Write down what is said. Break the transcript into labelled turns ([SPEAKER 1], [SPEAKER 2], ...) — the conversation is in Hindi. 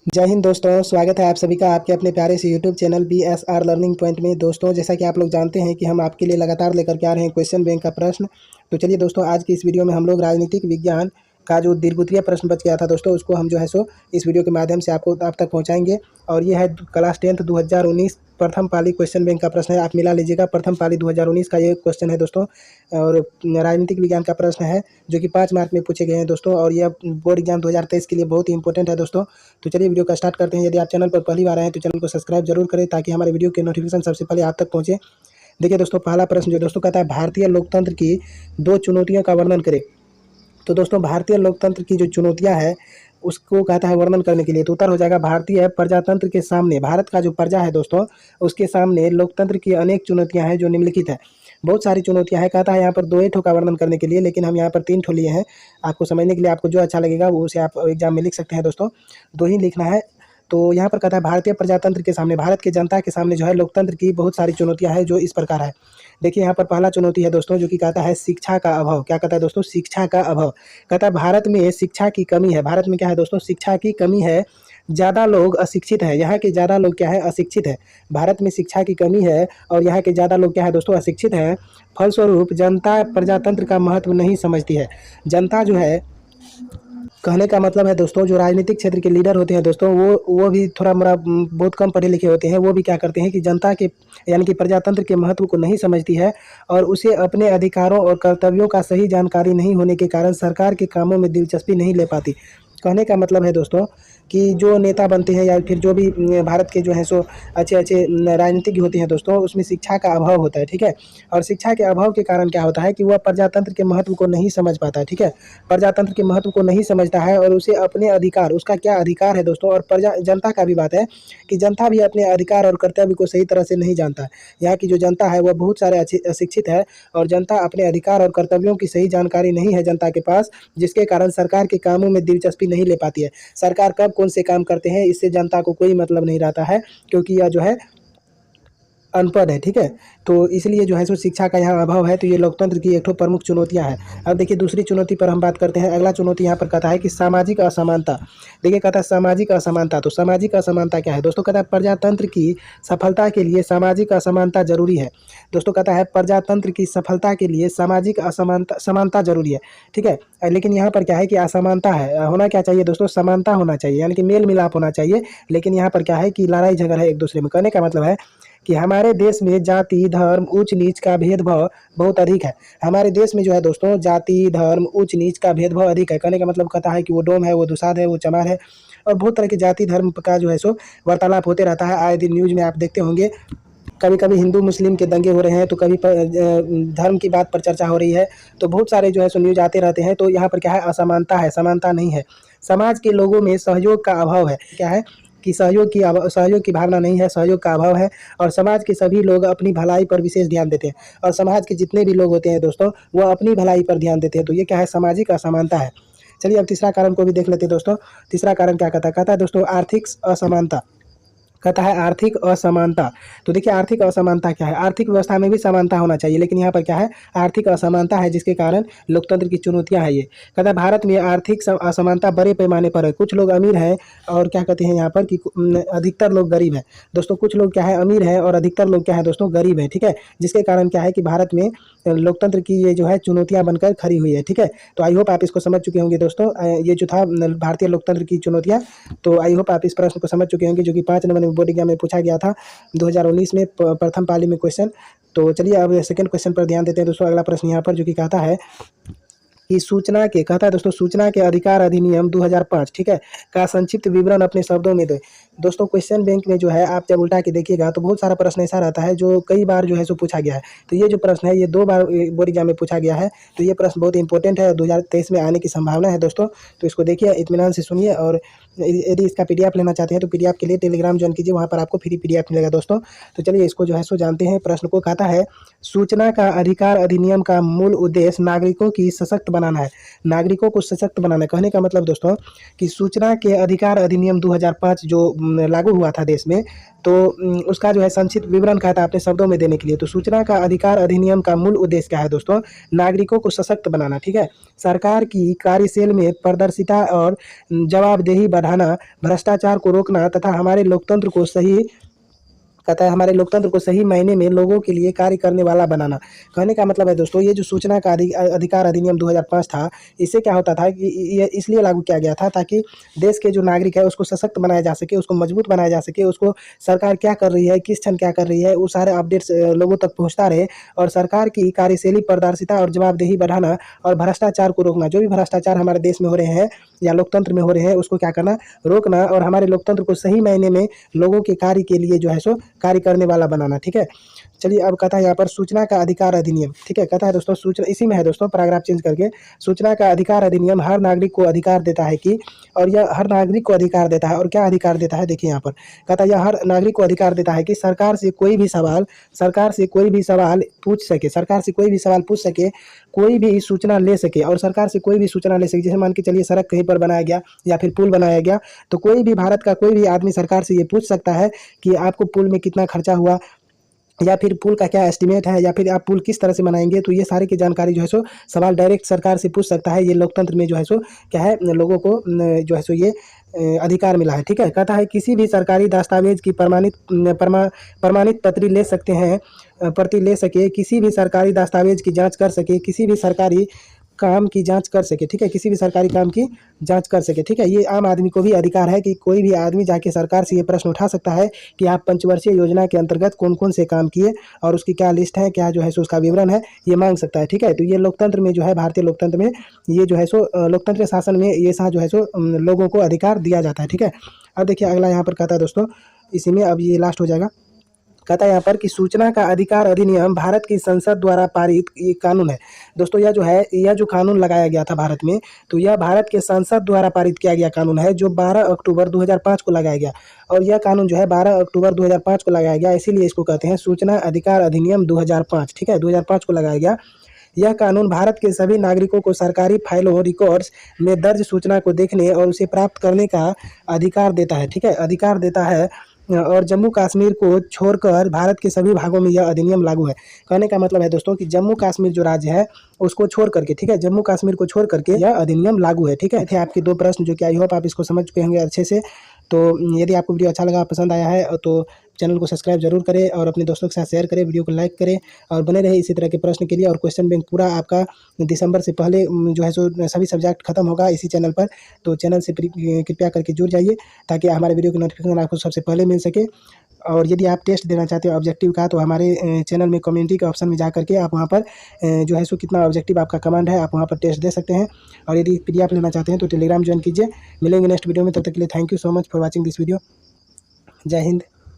[SPEAKER 1] जय हिंद दोस्तों, स्वागत है आप सभी का आपके अपने प्यारे से YouTube channel BSR learning point में। दोस्तों, जैसा कि आप लोग जानते हैं कि हम आपके लिए लगातार लेकर के आ रहे हैं क्वेश्चन बैंक का प्रश्न। तो चलिए दोस्तों, आज की इस वीडियो में हम लोग राजनीतिक विज्ञान का जो दीर्घितीय प्रश्न बच गया था दोस्तों, उसको हम जो है सो इस वीडियो के माध्यम से आप तक पहुँचाएंगे। और ये है क्लास 10th 2019 प्रथम पाली क्वेश्चन बैंक का प्रश्न है। आप मिला लीजिएगा, प्रथम पाली 2019 का ये क्वेश्चन है दोस्तों। और राजनीतिक विज्ञान का प्रश्न है जो कि 5 मार्क में पूछे गए हैं दोस्तों। और यह बोर्ड एग्जाम 2023 के लिए बहुत ही इंपॉर्टेंट है दोस्तों। तो चलिए वीडियो का स्टार्ट करते हैं। यदि आप चैनल पर पहली बार आए हैं तो चैनल को सब्सक्राइब जरूर करें ताकि हमारे वीडियो के नोटिफिकेशन सबसे पहले आप तक पहुंचे। देखिए दोस्तों, पहला प्रश्न जो दोस्तों कहता है, भारतीय लोकतंत्र की 2 चुनौतियों का वर्णन करें। तो दोस्तों, भारतीय लोकतंत्र की जो चुनौतियां है उसको कहता है वर्णन करने के लिए। तो उत्तर हो जाएगा, भारतीय प्रजातंत्र के सामने, भारत का जो प्रजा है दोस्तों उसके सामने लोकतंत्र की अनेक चुनौतियां हैं जो निम्नलिखित है। बहुत सारी चुनौतियां हैं, कहता है यहाँ पर 2 ठो का वर्णन करने के लिए, लेकिन हम यहाँ पर 3 ठो लिए हैं। आपको समझने के लिए आपको जो अच्छा लगेगा वो उसे आप एग्जाम में लिख सकते हैं दोस्तों, 2 ही लिखना है। तो यहाँ पर कहता है, भारतीय प्रजातंत्र के सामने, भारत के जनता के सामने जो है लोकतंत्र की बहुत सारी चुनौतियां हैं जो इस प्रकार है। देखिए यहाँ पर पहला चुनौती है दोस्तों जो कि कहता है शिक्षा का अभाव। क्या कहता है दोस्तों? शिक्षा का अभाव। कहता है भारत में शिक्षा की कमी है। भारत में क्या है दोस्तों? शिक्षा की कमी है। ज़्यादा लोग अशिक्षित हैं। यहाँ के ज़्यादा लोग क्या है? अशिक्षित है। भारत में शिक्षा की कमी है और यहाँ के ज़्यादा लोग क्या है दोस्तों? अशिक्षित हैं। फलस्वरूप जनता प्रजातंत्र का महत्व नहीं समझती है। जनता जो है, कहने का मतलब है दोस्तों, जो राजनीतिक क्षेत्र के लीडर होते हैं दोस्तों, वो भी थोड़ा मोड़ा बहुत कम पढ़े लिखे होते हैं। वो भी क्या करते हैं कि जनता के यानी कि प्रजातंत्र के महत्व को नहीं समझती है और उसे अपने अधिकारों और कर्तव्यों का सही जानकारी नहीं होने के कारण सरकार के कामों में दिलचस्पी नहीं ले पाती। कहने का मतलब है दोस्तों कि जो नेता बनते हैं या फिर जो भी भारत के जो है सो अच्छे अच्छे राजनीतिज्ञ होते हैं दोस्तों, उसमें शिक्षा का अभाव होता है। ठीक है, और शिक्षा के अभाव के कारण क्या होता है कि वह प्रजातंत्र के महत्व को नहीं समझ पाता है। ठीक है, प्रजातंत्र के महत्व को नहीं समझता है और उसे अपने अधिकार, उसका क्या अधिकार है दोस्तों, और प्रजा जनता का भी बात है कि जनता भी अपने अधिकार और कर्तव्य को सही तरह से नहीं जानता है। यहाँ की जो जनता है वह बहुत सारे अशिक्षित है और जनता अपने अधिकार और कर्तव्यों की सही जानकारी नहीं है जनता के पास, जिसके कारण सरकार के कामों में दिलचस्पी नहीं ले पाती है। सरकार कब कौन से काम करते हैं इससे जनता को कोई मतलब नहीं रहता है, क्योंकि यह जो है अनपढ़ है। ठीक है, तो इसलिए जो है सो शिक्षा का यहाँ अभाव है। तो ये लोकतंत्र की एक ठो प्रमुख चुनौतियाँ हैं। अब देखिए दूसरी चुनौती पर हम बात करते हैं। अगला चुनौती यहाँ पर कहता है कि सामाजिक असमानता। देखिए कहता है सामाजिक असमानता। तो सामाजिक असमानता क्या है दोस्तों? कहता है प्रजातंत्र की सफलता के लिए सामाजिक असमानता जरूरी है। दोस्तों कहता है प्रजातंत्र की सफलता के लिए सामाजिक असमानता समानता जरूरी है। ठीक है, लेकिन यहाँ पर क्या है कि असमानता है। होना क्या चाहिए दोस्तों? समानता होना चाहिए, यानी कि मेल मिलाप होना चाहिए। लेकिन यहाँ पर क्या है कि लड़ाई झगड़ा है एक दूसरे में। कहने का मतलब है कि हमारे देश में जाति धर्म ऊंच नीच का भेदभाव बहुत अधिक है। हमारे देश में जो है दोस्तों जाति धर्म ऊंच नीच का भेदभाव अधिक है। कहने का मतलब कहता है कि वो डोम है, वो दुसाध है, वो चमार है और बहुत तरह की जाति धर्म का जो है सो वार्तालाप होते रहता है। आए दिन न्यूज में आप देखते होंगे, कभी कभी हिंदू मुस्लिम के दंगे हो रहे हैं तो कभी धर्म की बात पर चर्चा हो रही है। तो बहुत सारे जो है सो न्यूज आते रहते हैं। तो यहाँ पर क्या है? असमानता है, समानता नहीं है। समाज के लोगों में सहयोग का अभाव है। क्या है कि सहयोग की भावना नहीं है, सहयोग का अभाव है। और समाज के सभी लोग अपनी भलाई पर विशेष ध्यान देते हैं और समाज के जितने भी लोग होते हैं दोस्तों वो अपनी भलाई पर ध्यान देते हैं। तो ये क्या है? सामाजिक असमानता है। चलिए अब तीसरा कारण को भी देख लेते हैं दोस्तों। तीसरा कारण क्या कहता है? कहता है दोस्तों आर्थिक असमानता। कहता है आर्थिक असमानता। तो देखिए आर्थिक असमानता क्या है? आर्थिक व्यवस्था में भी समानता होना चाहिए, लेकिन यहाँ पर क्या है? आर्थिक असमानता है, जिसके कारण लोकतंत्र की चुनौतियां हैं ये। कहता है भारत में आर्थिक असमानता बड़े पैमाने पर है। कुछ लोग अमीर हैं और क्या कहते हैं यहाँ पर कि अधिकतर लोग गरीब हैं। दोस्तों कुछ लोग क्या है? अमीर है और अधिकतर लोग क्या है दोस्तों? गरीब है। ठीक है, जिसके कारण क्या है कि भारत में लोकतंत्र की ये जो है चुनौतियां बनकर खड़ी हुई है। ठीक है, तो आई होप आप इसको समझ चुके होंगे दोस्तों। ये जो था भारतीय लोकतंत्र की चुनौतियां, तो आई होप आप इस प्रश्न को समझ चुके होंगे जो कि 5 नंबर में बोर्ड एग्जाम में पूछा गया था 2019 में प्रथम पाली में क्वेश्चन। तो चलिए अब सेकंड क्वेश्चन पर ध्यान देते हैं दोस्तों। अगला प्रश्न यहाँ पर जो कि कहता है कि सूचना के, कहता है दोस्तों सूचना के अधिकार अधिनियम 2005, ठीक है, का संक्षिप्त विवरण अपने शब्दों में दे। दोस्तों क्वेश्चन बैंक में जो है आप जब उल्टा के देखिएगा तो बहुत सारा प्रश्न ऐसा रहता है जो कई बार जो है सो पूछा गया है। तो ये जो प्रश्न है ये 2 बार बोर्ड एग्जाम में पूछा गया है। तो ये प्रश्न बहुत इंपॉर्टेंट है, 2023 में आने की संभावना है दोस्तों। तो इसको देखिए, इत्मीनान से सुनिए। और यदि इसका पीडीएफ लेना चाहते हैं तो पीडीएफ के लिए टेलीग्राम ज्वाइन कीजिए, वहाँ पर आपको फ्री पीडीएफ मिलेगा दोस्तों। तो चलिए इसको जो है सो जानते हैं। प्रश्न को कहता है सूचना का अधिकार अधिनियम का मूल उद्देश्य नागरिकों की सशक्त बनाना है। नागरिकों को सशक्त बनाना। कहने का मतलब दोस्तों कि सूचना के अधिकार अधिनियम 2005 जो लागू हुआ था देश में, तो उसका जो है संक्षिप्त विवरण कहता है अपने शब्दों में देने के लिए। तो सूचना का अधिकार अधिनियम का मूल उद्देश्य क्या है दोस्तों? नागरिकों को सशक्त बनाना। ठीक है, सरकार की कार्यशैली में पारदर्शिता और जवाबदेही बढ़ाना, भ्रष्टाचार को रोकना तथा हमारे लोकतंत्र को सही कहता है हमारे लोकतंत्र को सही मायने में लोगों के लिए कार्य करने वाला बनाना। कहने का मतलब है दोस्तों, ये जो सूचना का अधिकार अधिनियम 2005 था, इससे क्या होता था कि ये इसलिए लागू किया गया था ताकि देश के जो नागरिक है उसको सशक्त बनाया जा सके, उसको मजबूत बनाया जा सके, उसको सरकार क्या कर रही है, किस क्षण क्या कर रही है, वो सारे अपडेट्स लोगों तक पहुँचता रहे और सरकार की कार्यशैली, पारदर्शिता और जवाबदेही बढ़ाना और भ्रष्टाचार को रोकना। जो भी भ्रष्टाचार हमारे देश में हो रहे हैं या लोकतंत्र में हो रहे हैं, उसको क्या करना, रोकना और हमारे लोकतंत्र को सही मायने में लोगों के कार्य के लिए जो है सो कार्य करने वाला बनाना। ठीक है, चलिए अब कहता है यहाँ पर सूचना का अधिकार अधिनियम। ठीक है, कहता है दोस्तों सूचना, इसी में है दोस्तों पैराग्राफ चेंज करके, सूचना का अधिकार अधिनियम हर नागरिक को अधिकार देता है कि, और यह हर नागरिक को अधिकार देता है, और क्या अधिकार देता है देखिए यहाँ पर, कहता है यह हर नागरिक को अधिकार देता है कि सरकार से कोई भी सवाल पूछ सके, सरकार से कोई भी सवाल पूछ सके, कोई भी सूचना ले सके, और सरकार से कोई भी सूचना ले सके। जैसे मान के चलिए सड़क कहीं पर बनाया गया या फिर पुल बनाया गया, तो कोई भी भारत का कोई भी आदमी सरकार से ये पूछ सकता है कि आपको पुल में कितना खर्चा हुआ, या फिर पुल का क्या एस्टीमेट है, या फिर आप पुल किस तरह से बनाएंगे। तो ये सारी की जानकारी जो है सो सवाल डायरेक्ट सरकार से पूछ सकता है। ये लोकतंत्र में जो है सो क्या है, लोगों को जो है सो ये अधिकार मिला है। ठीक है, कहता है किसी भी सरकारी दस्तावेज की प्रमाणित प्रति ले सकते हैं, प्रति ले सके, किसी भी सरकारी दस्तावेज की जांच कर सके, किसी भी सरकारी काम की जांच कर सके। ठीक है, किसी भी सरकारी काम की जांच कर सके। ठीक है, ये आम आदमी को भी अधिकार है कि कोई भी आदमी जाके सरकार से ये प्रश्न उठा सकता है कि आप पंचवर्षीय योजना के अंतर्गत कौन कौन से काम किए और उसकी क्या लिस्ट है, क्या जो है सो उसका विवरण है, ये मांग सकता है। ठीक है, तो ये लोकतंत्र में जो है, भारतीय लोकतंत्र में ये जो है सो लोकतंत्र शासन में ये सा जो है सो लोगों को अधिकार दिया जाता है। ठीक है, अब देखिए अगला यहाँ पर कहता है दोस्तों, इसी में अब ये लास्ट हो जाएगा। कहता है यहाँ पर कि सूचना का अधिकार अधिनियम भारत की संसद द्वारा पारित ये कानून है। दोस्तों यह जो है, यह जो कानून लगाया गया था भारत में, तो यह भारत के संसद द्वारा पारित किया गया कानून है, जो 12 अक्टूबर 2005 को लगाया गया। और यह कानून जो है 12 अक्टूबर 2005 को लगाया गया, इसीलिए इसको कहते हैं सूचना अधिकार अधिनियम 2005। ठीक है, 2005 को लगाया गया। यह कानून भारत के सभी नागरिकों को सरकारी फाइलों, रिकॉर्ड्स में दर्ज सूचना को देखने और उसे प्राप्त करने का अधिकार देता है। ठीक है, अधिकार देता है, और जम्मू कश्मीर को छोड़कर भारत के सभी भागों में यह अधिनियम लागू है। कहने का मतलब है दोस्तों कि जम्मू कश्मीर जो राज्य है उसको छोड़ करके, ठीक है, जम्मू कश्मीर को छोड़ करके यह अधिनियम लागू है। ठीक है, थे आपके दो प्रश्न जो कि आई होप आप इसको समझ चुके होंगे अच्छे से। तो यदि आपको वीडियो अच्छा लगा, पसंद आया है, तो चैनल को सब्सक्राइब जरूर करें और अपने दोस्तों के साथ शेयर करें, वीडियो को लाइक करें और बने रहे इसी तरह के प्रश्न के लिए। और क्वेश्चन बैंक पूरा आपका दिसंबर से पहले जो है सो सभी सब्जेक्ट खत्म होगा इसी चैनल पर। तो चैनल से कृपया करके जुड़ जाइए ताकि हमारे वीडियो की नोटिफिकेशन आपको सबसे पहले मिल सके। और यदि आप टेस्ट देना चाहते हो ऑब्जेक्टिव का, तो हमारे चैनल में कम्युनिटी के ऑप्शन में जा करके आप वहाँ पर जो है सो कितना ऑब्जेक्टिव आपका कमांड है, आप वहाँ पर टेस्ट दे सकते हैं। और यदि PDF लेना चाहते हैं तो टेलीग्राम ज्वाइन कीजिए। मिलेंगे नेक्स्ट वीडियो में, तब तक के लिए thank you so much for watching this video. जय हिंद।